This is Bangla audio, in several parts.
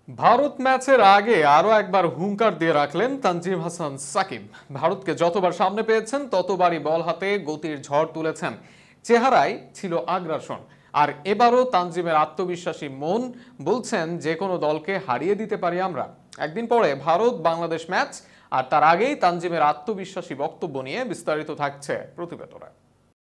ভারত ম্যাচের আগে আরো একবার হুঙ্কার দিয়ে রাখলেন তানজিম হাসান সাকিব। ভারতকে যতবার সামনে পেয়েছেন ততবারই বল হাতে গতির ঝড় তুলেছেন। চেহারায় ছিল আগ্রাসন। আর এবারও তানজিমের আত্মবিশ্বাসী মন বলছেন, যে কোনো দলকে হারিয়ে দিতে পারি আমরা। একদিন পরে ভারত বাংলাদেশ ম্যাচ, আর তার আগেই তানজিমের আত্মবিশ্বাসী বক্তব্য নিয়ে বিস্তারিত থাকছে প্রতিবেদনে।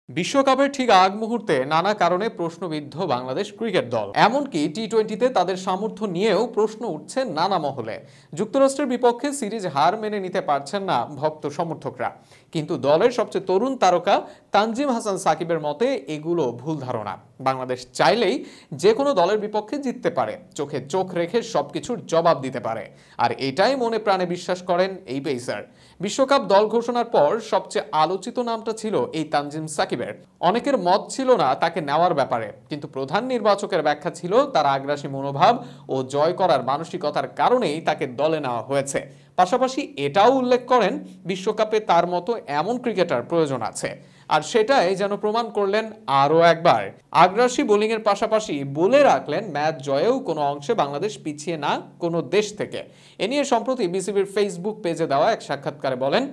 বিশ্বকাপের ঠিক আগ মুহূর্তে নানা কারণে প্রশ্নবিদ্ধ বাংলাদেশ ক্রিকেট দল, এমনকি টি-20তে তাদের সামর্থ্য নিয়েও প্রশ্ন উঠছে নানা মহলে। যুক্তরাষ্ট্রের বিপক্ষে সিরিজ হার মেনে নিতে পারছেন না ভক্ত সমর্থকরা, কিন্তু দলের সবচেয়ে তরুণ তারকা তানজিম হাসান সাকিবের মতে এগুলো ভুল ধারণা। বাংলাদেশ চাইলেই যে কোনো দলের বিপক্ষে জিততে পারে, চোখে চোখ রেখে সবকিছুর জবাব দিতে পারে, আর এটাই মনে প্রাণে বিশ্বাস করেন এই পেসার। বিশ্বকাপ দল ঘোষণার পর সবচেয়ে আলোচিত নামটা ছিল এই তানজিম সাকিবের। অনেকের মত ছিল না তাকে নেওয়ার ব্যাপারে, কিন্তু প্রধান নির্বাচকের ব্যাখ্যা ছিল তার আগ্রাসী মনোভাব ও জয় করার মানসিকতার কারণেই তাকে দলে নেওয়া হয়েছে। পাশাপাশি এটাও উল্লেখ করেন বিশ্বকাপে তার মতো এমন ক্রিকেটার প্রয়োজন আছে, আর সেটাই যেন প্রমাণ করলেন আরও একবার। আগ্রাসী বোলিংয়ের পাশাপাশি বলে রাখলেন ম্যাচ জয়েও কোনো অংশে বাংলাদেশ পিছিয়ে না কোনো দেশ থেকে। এ নিয়ে সম্প্রতি বিসিবির ফেসবুক পেজে দেওয়া এক সাক্ষাৎকারে বলেন,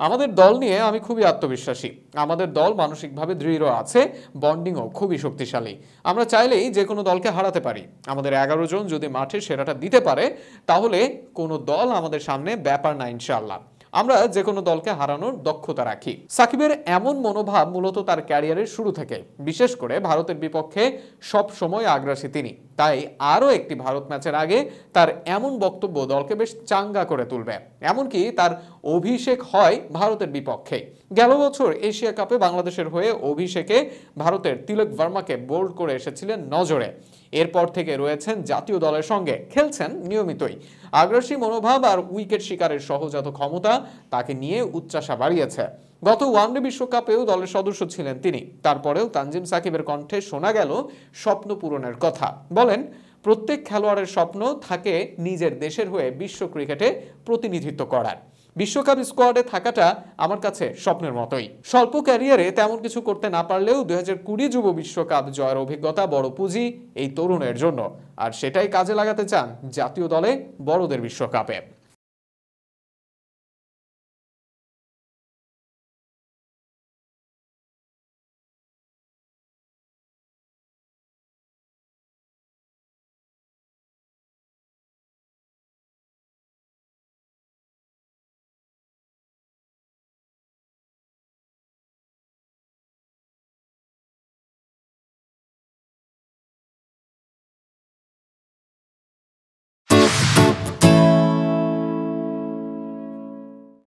আমাদের দল নিয়ে আমি খুবই আত্মবিশ্বাসী। আমাদের দল মানসিকভাবে দৃঢ় আছে, বন্ডিংও খুবই শক্তিশালী। আমরা চাইলেই যে কোনো দলকে হারাতে পারি। আমাদের 11 জন যদি মাঠে সেরাটা দিতে পারে, তাহলে কোনো দল আমাদের সামনে ব্যাপার না ইনশাআল্লাহ। আমরা যে কোনো দলকে হারানোর দক্ষতা রাখি। সাকিবের এমন মনোভাব মূলত তার ক্যারিয়ারের শুরু থেকে, বিশেষ করে ভারতের বিপক্ষে সব সময় আগ্রাসী তিনি। তাই আরও একটি ভারত ম্যাচের আগে তার এমন বক্তব্য দলকে বেশ চাঙ্গা করে তুলবে। এমনকি তার অভিষেক হয় ভারতের বিপক্ষে। গেল বছর এশিয়া কাপে বাংলাদেশের হয়ে অভিষেকে ভারতের তিলক ভার্মাকে বোল্ড করে এসেছিলেন নজরে। এরপর থেকে রয়েছেন জাতীয় দলের সঙ্গে, খেলছেন নিয়মিতই। আগ্রাসী মনোভাব আর উইকেট শিকারের সহজাত ক্ষমতা তাকে নিয়ে উচ্চাসা বাড়িয়েছে। গত ওয়ানডে বিশ্বকাপেও দলের সদস্য ছিলেন তিনি। তারপরেও তানজিম সাকিবের কণ্ঠে শোনা গেল স্বপ্ন পূরণের কথা। বলেন, প্রত্যেক খেলোয়াড়ের স্বপ্ন থাকে নিজের দেশের হয়ে বিশ্ব ক্রিকেটে প্রতিনিধিত্ব করার। বিশ্বকাপ স্কোয়াডে থাকাটা আমার কাছে স্বপ্নের মতোই। স্বল্প ক্যারিয়ারে তেমন কিছু করতে না পারলেও 2020 যুব বিশ্বকাপ জয়ের অভিজ্ঞতা বড় পুঁজি এই তরুণের জন্য, আর সেটাই কাজে লাগাতে চান জাতীয় দলে বড়দের বিশ্বকাপে।